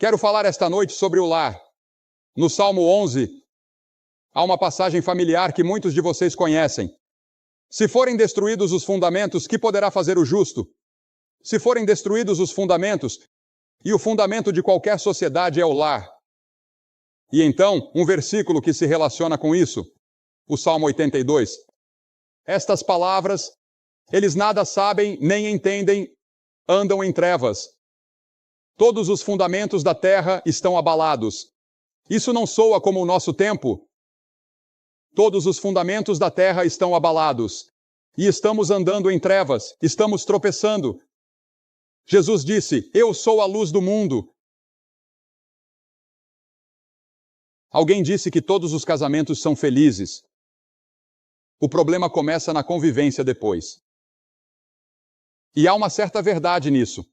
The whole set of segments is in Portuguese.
Quero falar esta noite sobre o lar. No Salmo 11, há uma passagem familiar que muitos de vocês conhecem. Se forem destruídos os fundamentos, que poderá fazer o justo? Se forem destruídos os fundamentos, e o fundamento de qualquer sociedade é o lar. E então, um versículo que se relaciona com isso, o Salmo 82. Estas palavras, eles nada sabem nem entendem, andam em trevas. Todos os fundamentos da terra estão abalados. Isso não soa como o nosso tempo? Todos os fundamentos da terra estão abalados. E estamos andando em trevas, estamos tropeçando. Jesus disse, eu sou a luz do mundo. Alguém disse que todos os casamentos são felizes. O problema começa na convivência depois. E há uma certa verdade nisso.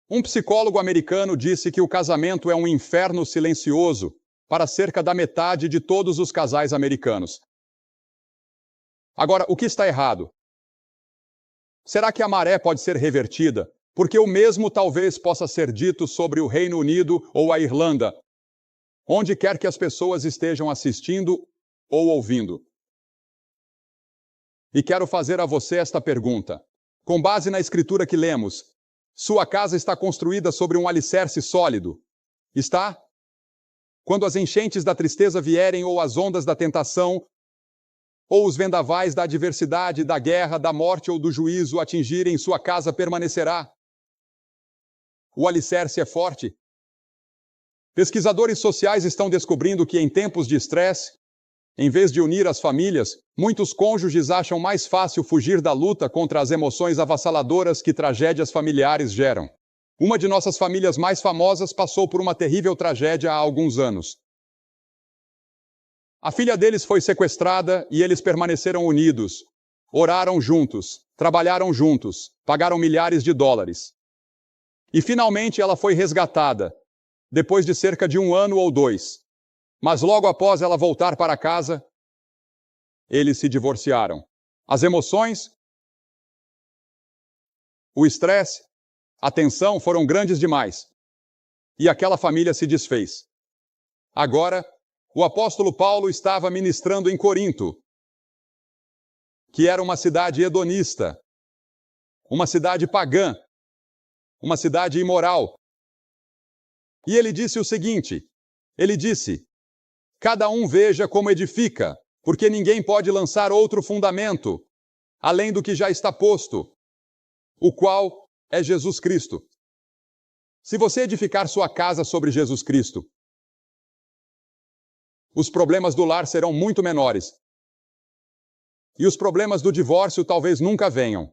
Um psicólogo americano disse que o casamento é um inferno silencioso para cerca da metade de todos os casais americanos. Agora, o que está errado? Será que a maré pode ser revertida? Porque o mesmo talvez possa ser dito sobre o Reino Unido ou a Irlanda, onde quer que as pessoas estejam assistindo ou ouvindo. E quero fazer a você esta pergunta. Com base na escritura que lemos, sua casa está construída sobre um alicerce sólido? Está? Quando as enchentes da tristeza vierem ou as ondas da tentação, ou os vendavais da adversidade, da guerra, da morte ou do juízo atingirem, sua casa permanecerá? O alicerce é forte? Pesquisadores sociais estão descobrindo que em tempos de estresse, em vez de unir as famílias, muitos cônjuges acham mais fácil fugir da luta contra as emoções avassaladoras que tragédias familiares geram. Uma de nossas famílias mais famosas passou por uma terrível tragédia há alguns anos. A filha deles foi sequestrada e eles permaneceram unidos. Oraram juntos, trabalharam juntos, pagaram milhares de dólares. E finalmente ela foi resgatada, depois de cerca de 1 ano ou 2. Mas logo após ela voltar para casa, eles se divorciaram. As emoções, o estresse, a tensão foram grandes demais. E aquela família se desfez. Agora, o apóstolo Paulo estava ministrando em Corinto, que era uma cidade hedonista, uma cidade pagã, uma cidade imoral. E ele disse o seguinte, ele disse, cada um veja como edifica, porque ninguém pode lançar outro fundamento, além do que já está posto, o qual é Jesus Cristo. Se você edificar sua casa sobre Jesus Cristo, os problemas do lar serão muito menores. E os problemas do divórcio talvez nunca venham.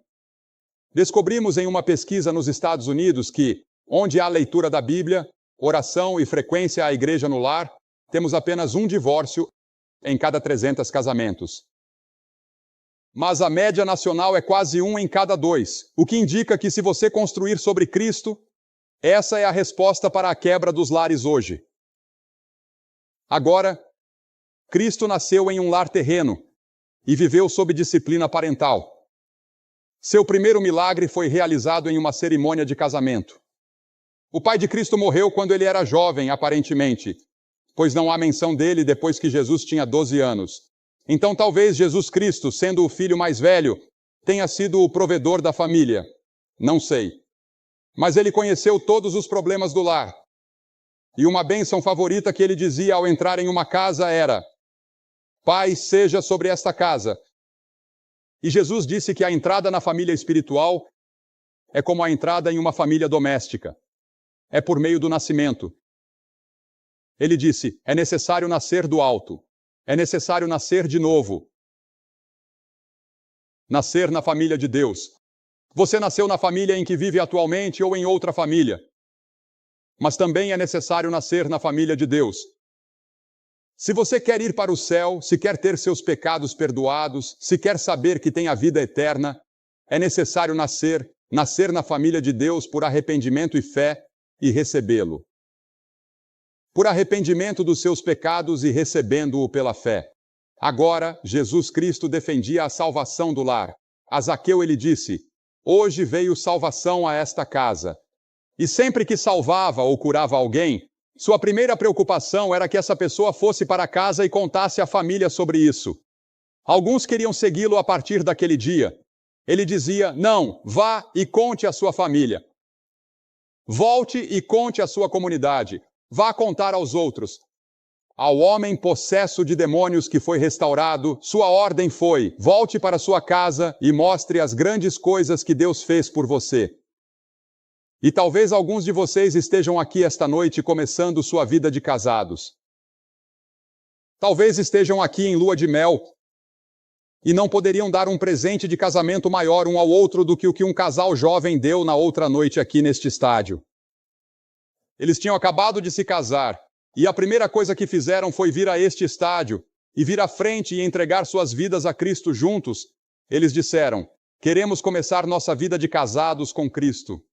Descobrimos em uma pesquisa nos Estados Unidos que, onde há leitura da Bíblia, oração e frequência à igreja no lar, temos apenas um divórcio em cada 300 casamentos. Mas a média nacional é quase 1 em cada 2, o que indica que se você construir sobre Cristo, essa é a resposta para a quebra dos lares hoje. Agora, Cristo nasceu em um lar terreno e viveu sob disciplina parental. Seu primeiro milagre foi realizado em uma cerimônia de casamento. O pai de Cristo morreu quando ele era jovem, aparentemente, pois não há menção dele depois que Jesus tinha 12 anos. Então talvez Jesus Cristo, sendo o filho mais velho, tenha sido o provedor da família. Não sei. Mas ele conheceu todos os problemas do lar. E uma bênção favorita que ele dizia ao entrar em uma casa era: paz seja sobre esta casa. E Jesus disse que a entrada na família espiritual é como a entrada em uma família doméstica. É por meio do nascimento. Ele disse, é necessário nascer do alto. É necessário nascer de novo. Nascer na família de Deus. Você nasceu na família em que vive atualmente ou em outra família. Mas também é necessário nascer na família de Deus. Se você quer ir para o céu, se quer ter seus pecados perdoados, se quer saber que tem a vida eterna, é necessário nascer na família de Deus por arrependimento e fé e recebê-lo. Por arrependimento dos seus pecados e recebendo-o pela fé. Agora, Jesus Cristo defendia a salvação do lar. A Zaqueu ele disse, hoje veio salvação a esta casa, E sempre que salvava ou curava alguém, sua primeira preocupação era que essa pessoa fosse para casa e contasse à família sobre isso. Alguns queriam segui-lo a partir daquele dia. Ele dizia: não, vá e conte à sua família. Volte e conte à sua comunidade. Vá contar aos outros. Ao homem possesso de demônios que foi restaurado, sua ordem foi: volte para sua casa e mostre as grandes coisas que Deus fez por você. E talvez alguns de vocês estejam aqui esta noite começando sua vida de casados. Talvez estejam aqui em lua de mel e não poderiam dar um presente de casamento maior um ao outro do que o que um casal jovem deu na outra noite aqui neste estádio. Eles tinham acabado de se casar e a primeira coisa que fizeram foi vir a este estádio e vir à frente e entregar suas vidas a Cristo juntos. Eles disseram: queremos começar nossa vida de casados com Cristo.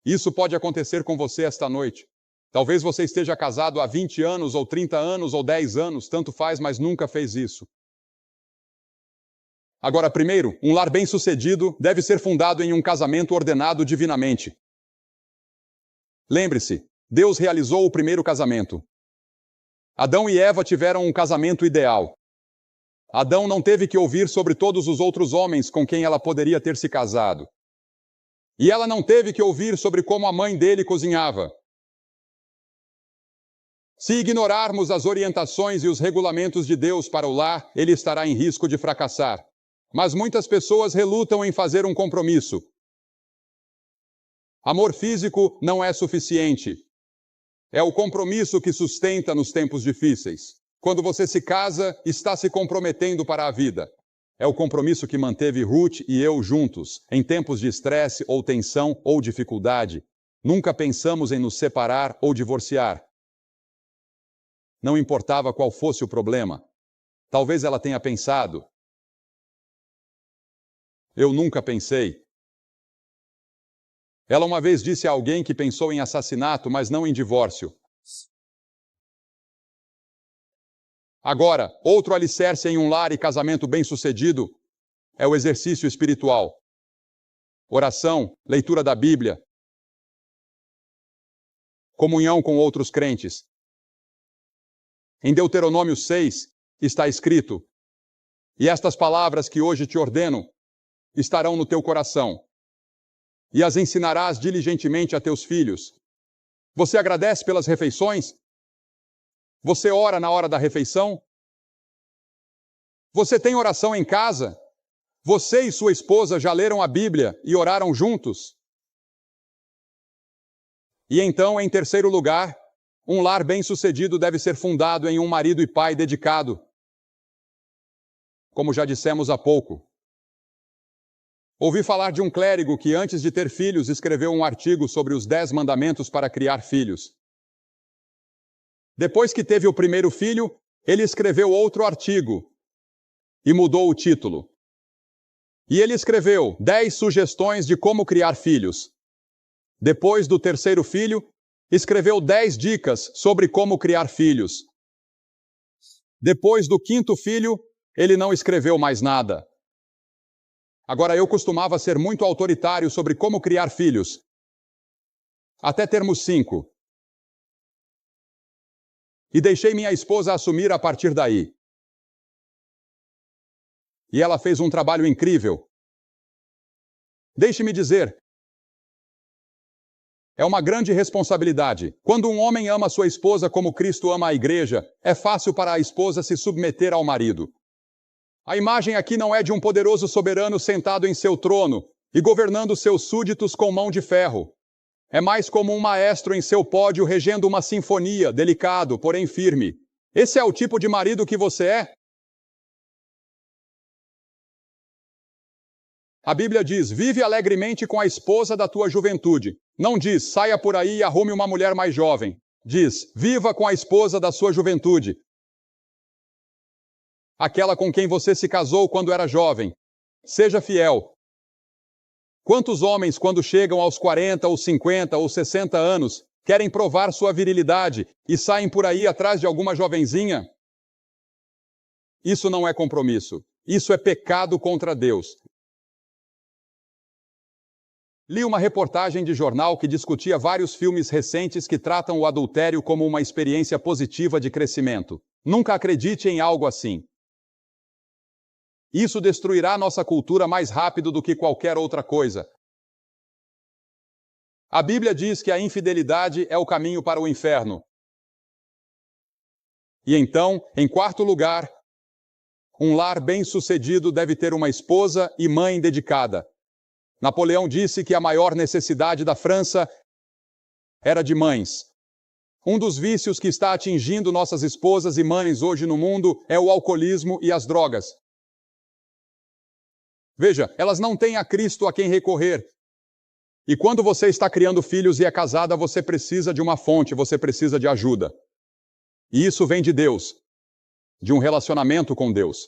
Isso pode acontecer com você esta noite. Talvez você esteja casado há 20 anos, ou 30 anos, ou 10 anos, tanto faz, mas nunca fez isso. Agora, primeiro, um lar bem-sucedido deve ser fundado em um casamento ordenado divinamente. Lembre-se, Deus realizou o primeiro casamento. Adão e Eva tiveram um casamento ideal. Adão não teve que ouvir sobre todos os outros homens com quem ela poderia ter se casado. E ela não teve que ouvir sobre como a mãe dele cozinhava. Se ignorarmos as orientações e os regulamentos de Deus para o lar, ele estará em risco de fracassar. Mas muitas pessoas relutam em fazer um compromisso. Amor físico não é suficiente. É o compromisso que sustenta nos tempos difíceis. Quando você se casa, está se comprometendo para a vida. É o compromisso que manteve Ruth e eu juntos, em tempos de estresse ou tensão ou dificuldade. Nunca pensamos em nos separar ou divorciar. Não importava qual fosse o problema. Talvez ela tenha pensado. Eu nunca pensei. Ela uma vez disse a alguém que pensou em assassinato, mas não em divórcio. Agora, outro alicerce em um lar e casamento bem-sucedido é o exercício espiritual. Oração, leitura da Bíblia, comunhão com outros crentes. Em Deuteronômio 6 está escrito: e estas palavras que hoje te ordeno estarão no teu coração, e as ensinarás diligentemente a teus filhos. Você agradece pelas refeições? Você ora na hora da refeição? Você tem oração em casa? Você e sua esposa já leram a Bíblia e oraram juntos? E então, em terceiro lugar, um lar bem-sucedido deve ser fundado em um marido e pai dedicado. Como já dissemos há pouco. Ouvi falar de um clérigo que, antes de ter filhos, escreveu um artigo sobre os 10 mandamentos para criar filhos. Depois que teve o primeiro filho, ele escreveu outro artigo e mudou o título. E ele escreveu 10 sugestões de como criar filhos. Depois do terceiro filho, escreveu 10 dicas sobre como criar filhos. Depois do quinto filho, ele não escreveu mais nada. Agora, eu costumava ser muito autoritário sobre como criar filhos, até termos 5. E deixei minha esposa assumir a partir daí. E ela fez um trabalho incrível. Deixe-me dizer, é uma grande responsabilidade. Quando um homem ama sua esposa como Cristo ama a igreja, é fácil para a esposa se submeter ao marido. A imagem aqui não é de um poderoso soberano sentado em seu trono e governando seus súditos com mão de ferro. É mais como um maestro em seu pódio regendo uma sinfonia, delicado, porém firme. Esse é o tipo de marido que você é? A Bíblia diz: vive alegremente com a esposa da tua juventude. Não diz: saia por aí e arrume uma mulher mais jovem. Diz: viva com a esposa da sua juventude. Aquela com quem você se casou quando era jovem. Seja fiel. Quantos homens, quando chegam aos 40 ou 50 ou 60 anos, querem provar sua virilidade e saem por aí atrás de alguma jovenzinha? Isso não é compromisso. Isso é pecado contra Deus. Li uma reportagem de jornal que discutia vários filmes recentes que tratam o adultério como uma experiência positiva de crescimento. Nunca acredite em algo assim. Isso destruirá nossa cultura mais rápido do que qualquer outra coisa. A Bíblia diz que a infidelidade é o caminho para o inferno. E então, em quarto lugar, um lar bem-sucedido deve ter uma esposa e mãe dedicada. Napoleão disse que a maior necessidade da França era de mães. Um dos vícios que está atingindo nossas esposas e mães hoje no mundo é o alcoolismo e as drogas. Veja, elas não têm a Cristo a quem recorrer. E quando você está criando filhos e é casada, você precisa de uma fonte, você precisa de ajuda. E isso vem de Deus, de um relacionamento com Deus.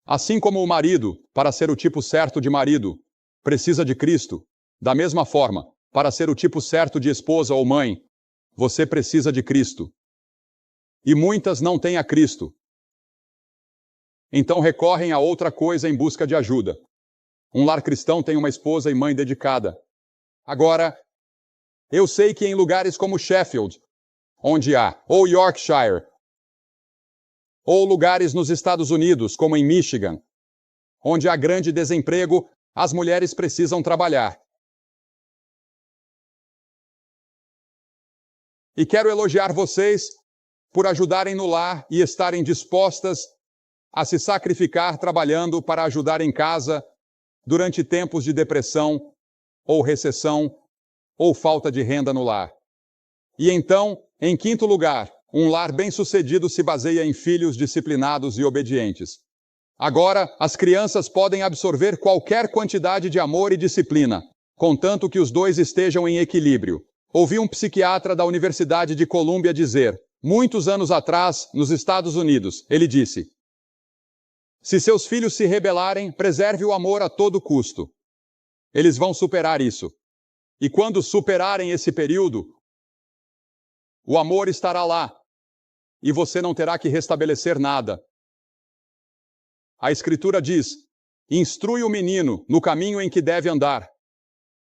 Assim como o marido, para ser o tipo certo de marido, precisa de Cristo, da mesma forma, para ser o tipo certo de esposa ou mãe, você precisa de Cristo. E muitas não têm a Cristo. Então recorrem a outra coisa em busca de ajuda. Um lar cristão tem uma esposa e mãe dedicada. Agora, eu sei que em lugares como Sheffield, onde há, ou Yorkshire, ou lugares nos Estados Unidos, como em Michigan, onde há grande desemprego, as mulheres precisam trabalhar. E quero elogiar vocês por ajudarem no lar e estarem dispostas a se sacrificar trabalhando para ajudar em casa durante tempos de depressão, ou recessão, ou falta de renda no lar. E então, em quinto lugar, um lar bem-sucedido se baseia em filhos disciplinados e obedientes. Agora, as crianças podem absorver qualquer quantidade de amor e disciplina, contanto que os dois estejam em equilíbrio. Ouvi um psiquiatra da Universidade de Colômbia dizer, muitos anos atrás, nos Estados Unidos, ele disse: se seus filhos se rebelarem, preserve o amor a todo custo. Eles vão superar isso. E quando superarem esse período, o amor estará lá. E você não terá que restabelecer nada. A Escritura diz, instrui o menino no caminho em que deve andar,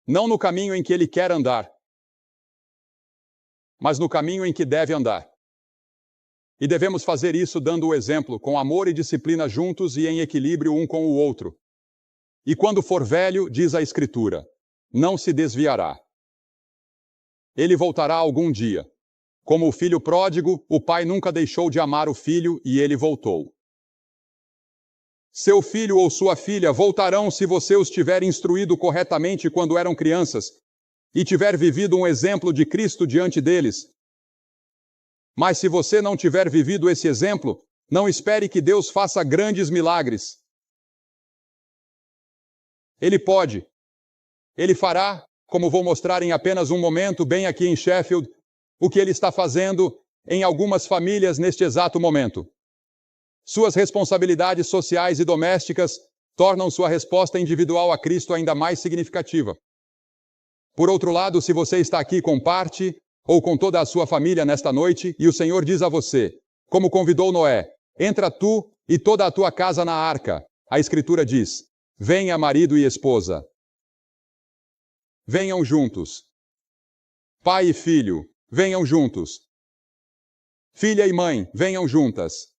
não no caminho em que ele quer andar, mas no caminho em que deve andar. E devemos fazer isso dando o exemplo, com amor e disciplina juntos e em equilíbrio um com o outro. E quando for velho, diz a Escritura, não se desviará. Ele voltará algum dia. Como o filho pródigo, o pai nunca deixou de amar o filho e ele voltou. Seu filho ou sua filha voltarão se você os tiver instruído corretamente quando eram crianças e tiver vivido um exemplo de Cristo diante deles. Mas se você não tiver vivido esse exemplo, não espere que Deus faça grandes milagres. Ele pode. Ele fará, como vou mostrar em apenas um momento, bem aqui em Sheffield, o que ele está fazendo em algumas famílias neste exato momento. Suas responsabilidades sociais e domésticas tornam sua resposta individual a Cristo ainda mais significativa. Por outro lado, se você está aqui com parte ou com toda a sua família nesta noite, e o Senhor diz a você, como convidou Noé, entra tu e toda a tua casa na arca. A Escritura diz, venha marido e esposa. Venham juntos. Pai e filho, venham juntos. Filha e mãe, venham juntas.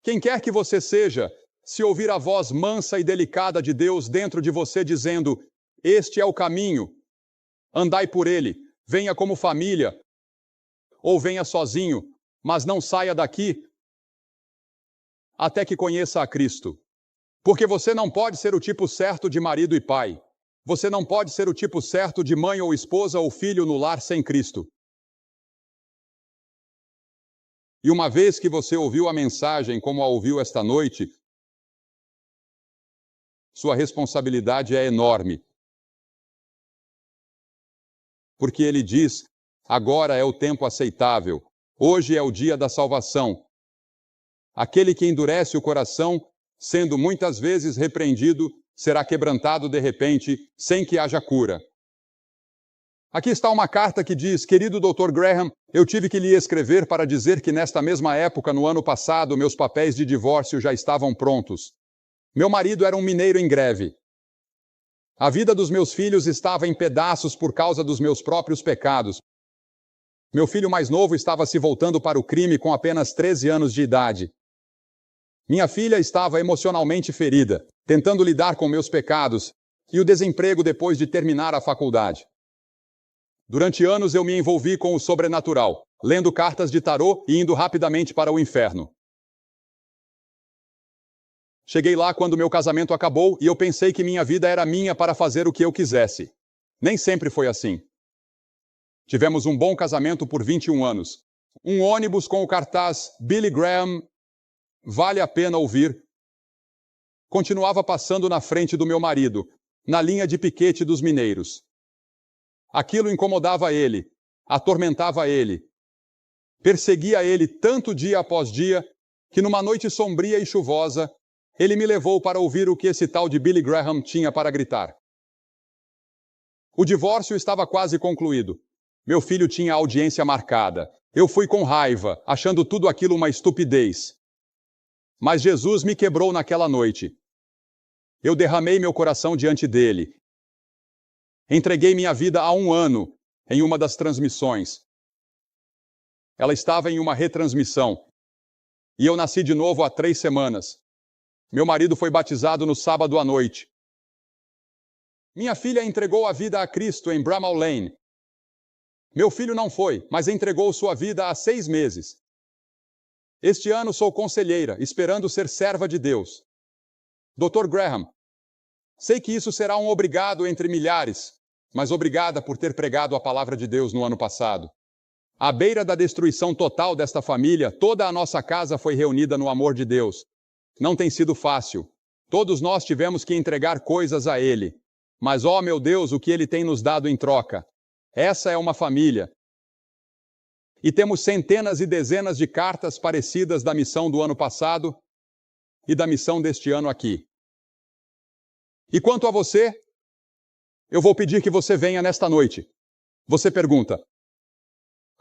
Quem quer que você seja, se ouvir a voz mansa e delicada de Deus dentro de você dizendo, este é o caminho, andai por ele, venha como família, ou venha sozinho, mas não saia daqui até que conheça a Cristo. Porque você não pode ser o tipo certo de marido e pai. Você não pode ser o tipo certo de mãe ou esposa ou filho no lar sem Cristo. E uma vez que você ouviu a mensagem como a ouviu esta noite, sua responsabilidade é enorme. Porque ele diz, agora é o tempo aceitável, hoje é o dia da salvação. Aquele que endurece o coração, sendo muitas vezes repreendido, será quebrantado de repente, sem que haja cura. Aqui está uma carta que diz, querido Dr. Graham, eu tive que lhe escrever para dizer que nesta mesma época, no ano passado, meus papéis de divórcio já estavam prontos. Meu marido era um mineiro em greve. A vida dos meus filhos estava em pedaços por causa dos meus próprios pecados. Meu filho mais novo estava se voltando para o crime com apenas 13 anos de idade. Minha filha estava emocionalmente ferida, tentando lidar com meus pecados e o desemprego depois de terminar a faculdade. Durante anos eu me envolvi com o sobrenatural, lendo cartas de tarô e indo rapidamente para o inferno. Cheguei lá quando meu casamento acabou e eu pensei que minha vida era minha para fazer o que eu quisesse. Nem sempre foi assim. Tivemos um bom casamento por 21 anos. Um ônibus com o cartaz Billy Graham, vale a pena ouvir, continuava passando na frente do meu marido, na linha de piquete dos mineiros. Aquilo incomodava ele, atormentava ele, perseguia ele tanto dia após dia, que numa noite sombria e chuvosa, ele me levou para ouvir o que esse tal de Billy Graham tinha para gritar. O divórcio estava quase concluído. Meu filho tinha audiência marcada. Eu fui com raiva, achando tudo aquilo uma estupidez. Mas Jesus me quebrou naquela noite. Eu derramei meu coração diante dele. Entreguei minha vida há 1 ano em uma das transmissões. Ela estava em uma retransmissão. E eu nasci de novo há 3 semanas. Meu marido foi batizado no sábado à noite. Minha filha entregou a vida a Cristo em Bramall Lane. Meu filho não foi, mas entregou sua vida há 6 meses. Este ano sou conselheira, esperando ser serva de Deus. Dr. Graham, sei que isso será um obrigado entre milhares, mas obrigada por ter pregado a palavra de Deus no ano passado. À beira da destruição total desta família, toda a nossa casa foi reunida no amor de Deus. Não tem sido fácil. Todos nós tivemos que entregar coisas a Ele. Mas, ó meu Deus, o que Ele tem nos dado em troca. Essa é uma família. E temos centenas e dezenas de cartas parecidas da missão do ano passado e da missão deste ano aqui. E quanto a você, eu vou pedir que você venha nesta noite. Você pergunta: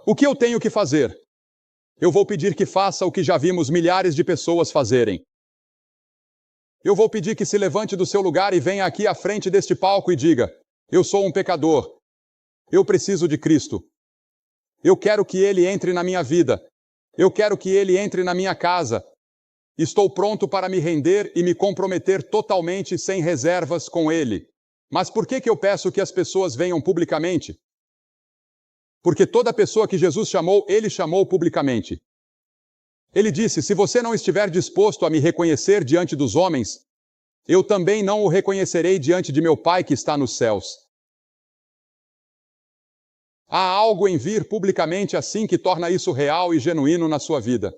o que eu tenho que fazer? Eu vou pedir que faça o que já vimos milhares de pessoas fazerem. Eu vou pedir que se levante do seu lugar e venha aqui à frente deste palco e diga: eu sou um pecador. Eu preciso de Cristo. Eu quero que Ele entre na minha vida. Eu quero que Ele entre na minha casa. Estou pronto para me render e me comprometer totalmente sem reservas com Ele. Mas por que eu peço que as pessoas venham publicamente? Porque toda pessoa que Jesus chamou, Ele chamou publicamente. Ele disse: se você não estiver disposto a me reconhecer diante dos homens, eu também não o reconhecerei diante de meu Pai que está nos céus. Há algo em vir publicamente assim que torna isso real e genuíno na sua vida.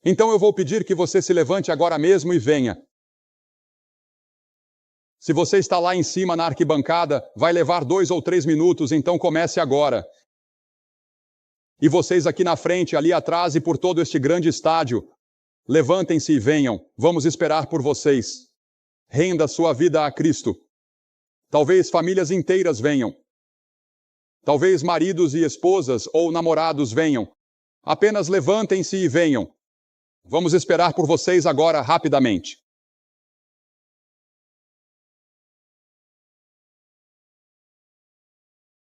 Então eu vou pedir que você se levante agora mesmo e venha. Se você está lá em cima na arquibancada, vai levar 2 ou 3 minutos, então comece agora. E vocês aqui na frente, ali atrás e por todo este grande estádio, levantem-se e venham. Vamos esperar por vocês. Renda sua vida a Cristo. Talvez famílias inteiras venham. Talvez maridos e esposas ou namorados venham. Apenas levantem-se e venham. Vamos esperar por vocês agora rapidamente.